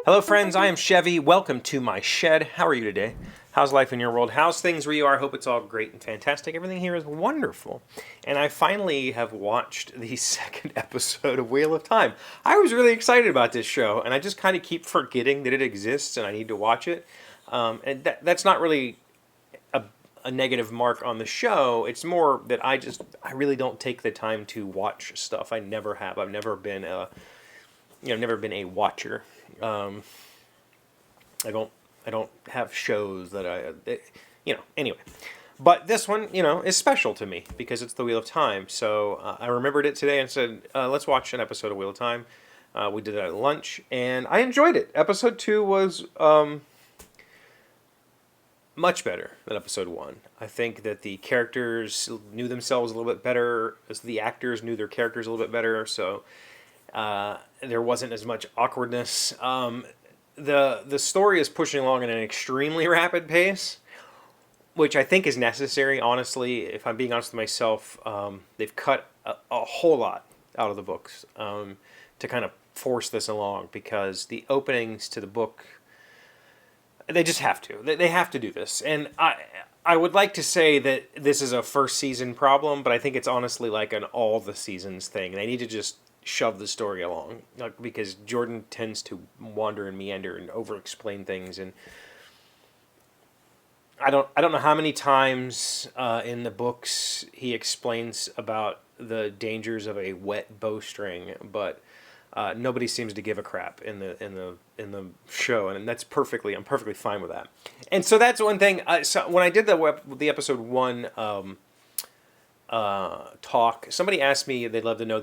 Hello friends, I am Chevee. Welcome to my shed. How are you today? How's life in your world? How's things where you are? I hope it's all great and fantastic. Everything here is wonderful. And I finally have watched the second episode of Wheel of Time. I was really excited about this show, and I just kind of keep forgetting that it exists and I need to watch it. That's not really a negative mark on the show. It's more that I really don't take the time to watch stuff. I never have. I've never been never been a watcher. I don't have shows that anyway. But this one, is special to me because it's the Wheel of Time. So I remembered it today and said, let's watch an episode of Wheel of Time. We did it at lunch, and I enjoyed it. Episode 2 was much better than episode 1. I think that the characters knew themselves a little bit better, as the actors knew their characters a little bit better, so there wasn't as much awkwardness. The story is pushing along at an extremely rapid pace, which I think is necessary, honestly. If I'm being honest with myself, they've cut a whole lot out of the books to kind of force this along, because the openings to the book, they just have to. They have to do this. And I would like to say that this is a first season problem, but I think it's honestly like an all the seasons thing. They need to just shove the story along, because Jordan tends to wander and meander and over-explain things, and I don't know how many times in the books he explains about the dangers of a wet bowstring, but nobody seems to give a crap in the show, and I'm perfectly fine with that. And so that's one thing. So when I did the episode 1 talk, somebody asked me they'd love to know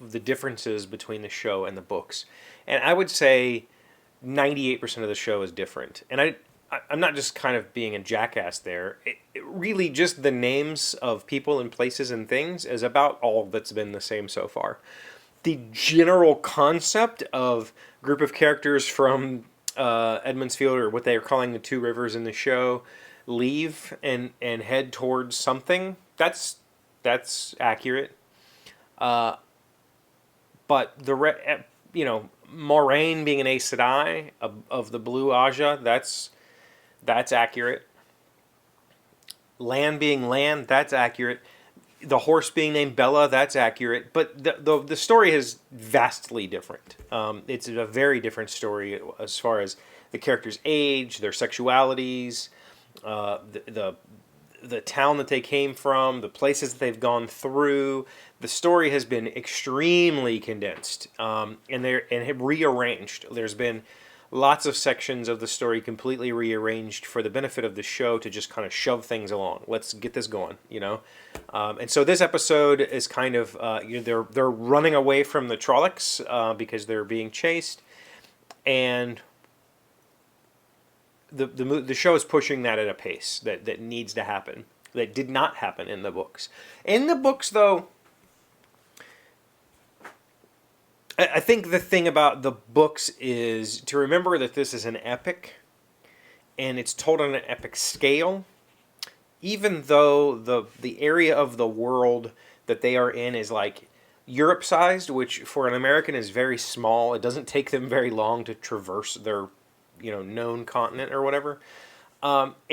the differences between the show and the books, and I would say 98% of the show is different. And I'm not just kind of being a jackass there. It really just the names of people and places and things is about all that's been the same so far. The general concept of group of characters from Edmondsfield, or what they are calling the Two Rivers in the show, leave and head towards something. That's accurate. But Moraine being an Aes Sedai of the Blue Aja, that's accurate. Lan being Lan, that's accurate. The horse being named Bella, that's accurate. But the story is vastly different. It's a very different story as far as the characters' age, their sexualities, the town that they came from, the places that they've gone through. The story has been extremely condensed and rearranged. There's been lots of sections of the story completely rearranged for the benefit of the show to just kind of shove things along. Let's get this going, And so this episode is kind of they're running away from the Trollocs because they're being chased, and the show is pushing that at a pace that needs to happen, that did not happen in the books. In the books, though, I think the thing about the books is to remember that this is an epic, and it's told on an epic scale. Even though the area of the world that they are in is like Europe-sized, which for an American is very small. It doesn't take them very long to traverse their known continent or whatever. The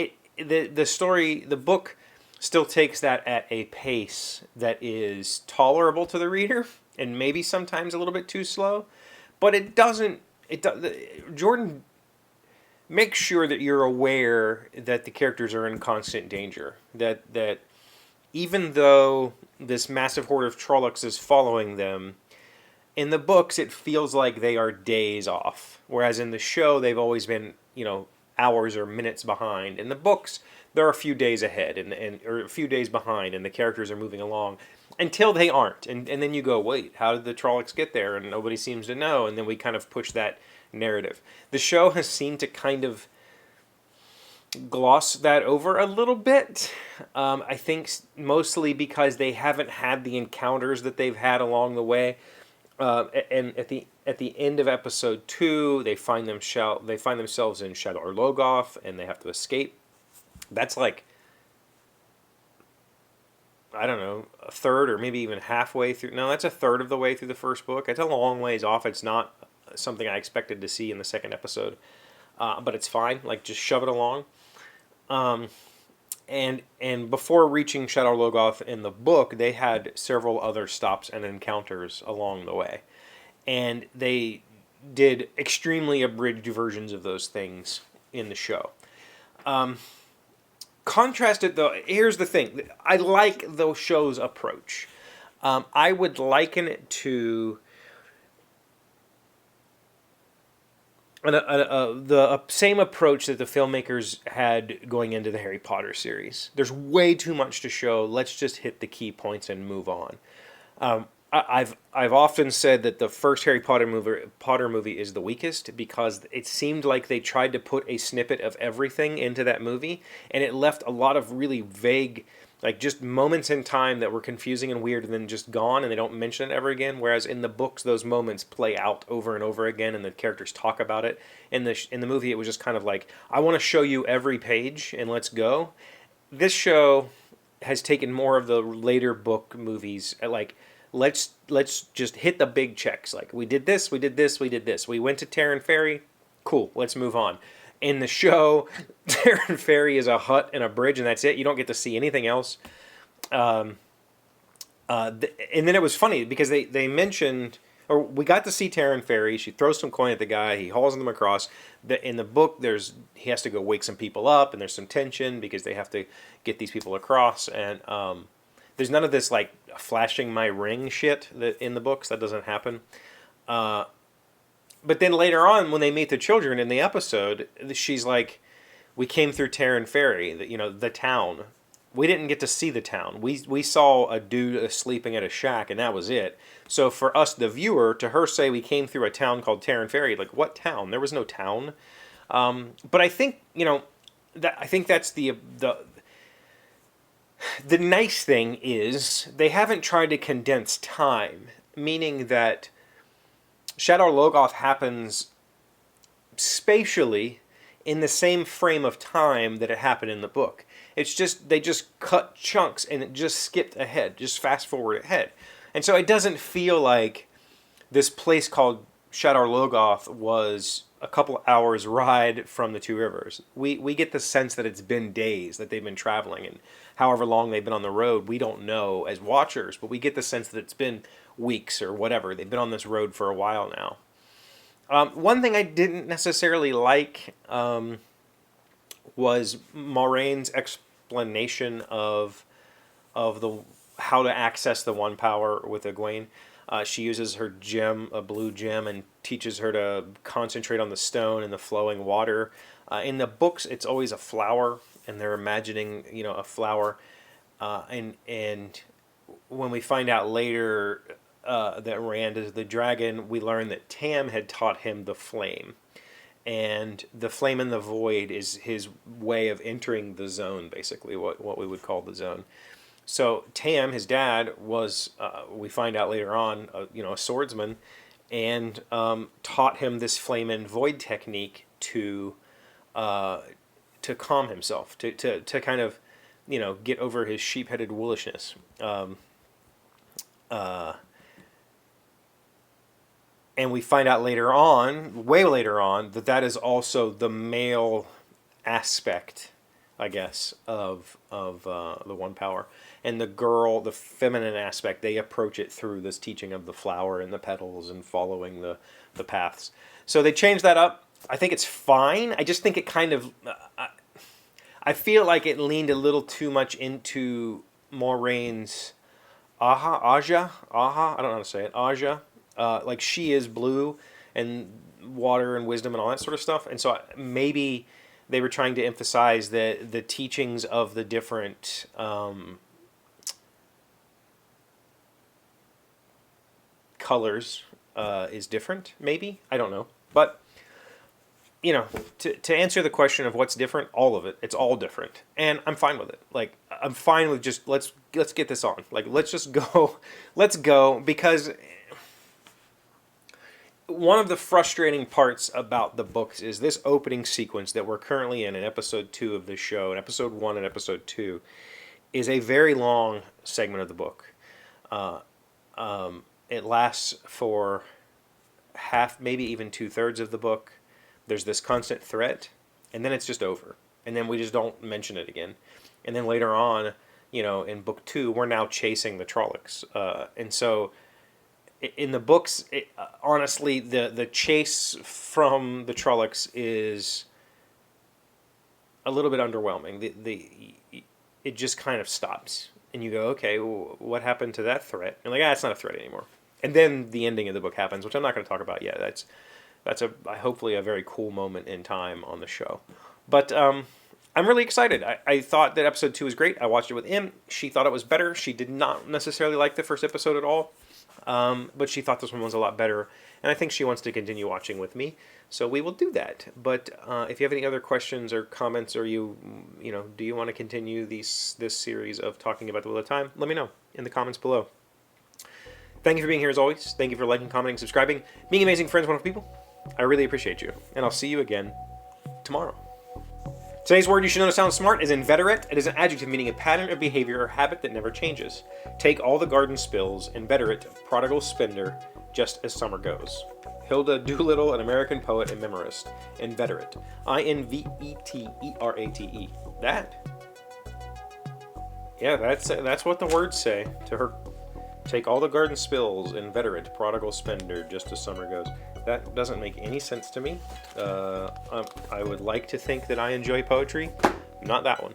book still takes that at a pace that is tolerable to the reader, and maybe sometimes a little bit too slow, but it doesn't. Jordan makes sure that you're aware that the characters are in constant danger. That even though this massive horde of Trollocs is following them, in the books it feels like they are days off, whereas in the show they've always been hours or minutes behind. In the books, they're a few days ahead or a few days behind, and the characters are moving along until they aren't. And then you go, wait, how did the Trollocs get there? And nobody seems to know. And then we kind of push that narrative. The show has seemed to kind of gloss that over a little bit. I think mostly because they haven't had the encounters that they've had along the way. And at the end of episode 2, they find themselves in Shadar Logoth, and they have to escape. That's like, I don't know, a third or maybe even halfway through. No, that's a third of the way through the first book. It's a long ways off. It's not something I expected to see in the second episode. But it's fine. Like, just shove it along. And before reaching Shadar Logoth in the book, they had several other stops and encounters along the way, and they did extremely abridged versions of those things in the show. Contrasted though, here's the thing: I like the show's approach. I would liken it to the same approach that the filmmakers had going into the Harry Potter series. There's way too much to show. Let's just hit the key points and move on. I've often said that the first Harry Potter movie is the weakest because it seemed like they tried to put a snippet of everything into that movie, and it left a lot of really vague, like, just moments in time that were confusing and weird and then just gone, and they don't mention it ever again. Whereas in the books, those moments play out over and over again, and the characters talk about it. In the movie, it was just kind of like, I want to show you every page, and let's go. This show has taken more of the later book movies, like, let's just hit the big checks. Like, we did this, we did this, we did this. We went to Terran Ferry. Cool, let's move on. In the show, Terran Ferry is a hut and a bridge, and that's it. You don't get to see anything else. And then it was funny because they mentioned, or we got to see Terran Ferry. She throws some coin at the guy. He hauls them across. In the book, he has to go wake some people up, and there's some tension because they have to get these people across. And there's none of this, like, flashing my ring shit that in the books. That doesn't happen. But then later on, when they meet the children in the episode, she's like, we came through Terran Ferry, the town. We didn't get to see the town. We saw a dude sleeping at a shack, and that was it. So for us, the viewer, to her say we came through a town called Terran Ferry, like, what town? There was no town. But I think, I think that's the nice thing is they haven't tried to condense time, meaning that Shadar Logoth happens spatially in the same frame of time that it happened in the book. It's just, they just cut chunks and it just skipped ahead, just fast forward ahead. And so it doesn't feel like this place called Shadar Logoth was a couple hours ride from the Two Rivers. We get the sense that it's been days that they've been traveling, and however long they've been on the road, we don't know as watchers, but we get the sense that it's been weeks or whatever. They've been on this road for a while now. One thing I didn't necessarily like was Moraine's explanation of how to access the One Power with Egwene. She uses her gem, a blue gem, and teaches her to concentrate on the stone and the flowing water. In the books, it's always a flower, and they're imagining, a flower. And when we find out later that Rand is the dragon, we learn that Tam had taught him the flame. And the flame in the void is his way of entering the zone, basically, what we would call the zone. So Tam, his dad, was, we find out later on, a swordsman, and taught him this flame and void technique to calm himself, to kind of, get over his sheep-headed woolishness. And we find out later on, way later on, that is also the male aspect, I guess, of the One Power. And the feminine aspect, they approach it through this teaching of the flower and the petals and following the paths. So they changed that up. I think it's fine. I just think it kind of... I feel like it leaned a little too much into Moraine's Aja? I don't know how to say it. Aja. Like, she is blue and water and wisdom and all that sort of stuff. And so maybe they were trying to emphasize the teachings of the different... colors is different, maybe. I don't know. But, to answer the question of what's different, all of it, it's all different. And I'm fine with it. Like, I'm fine with just, let's get this on. Like, let's just go. Let's go. Because one of the frustrating parts about the books is this opening sequence that we're currently in episode 2 of this show, and episode 1 and episode 2, is a very long segment of the book. It lasts for half, maybe even 2/3 of the book, there's this constant threat, and then it's just over. And then we just don't mention it again. And then later on, in book 2, we're now chasing the Trollocs. And so in the books, honestly, the chase from the Trollocs is a little bit underwhelming. It just kind of stops. And you go, okay, well, what happened to that threat? And it's not a threat anymore. And then the ending of the book happens, which I'm not going to talk about yet. That's hopefully a very cool moment in time on the show. But I'm really excited. I thought that episode 2 was great. I watched it with Em. She thought it was better. She did not necessarily like the first episode at all. But she thought this one was a lot better. And I think she wants to continue watching with me. So we will do that. But if you have any other questions or comments, or do you want to continue this series of talking about the Wheel of Time, let me know in the comments below. Thank you for being here as always. Thank you for liking, commenting, subscribing, being amazing friends, wonderful people. I really appreciate you. And I'll see you again tomorrow. Today's word you should know to sound smart is inveterate. It is an adjective meaning a pattern of behavior or habit that never changes. Take all the garden spills, inveterate, prodigal spender, just as summer goes. Hilda Doolittle, an American poet and memoirist. Inveterate. Inveterate. That. Yeah, that's what the words say to her. Take all the garden spills, inveterate, prodigal spender, just as summer goes. That doesn't make any sense to me. I would like to think that I enjoy poetry. Not that one.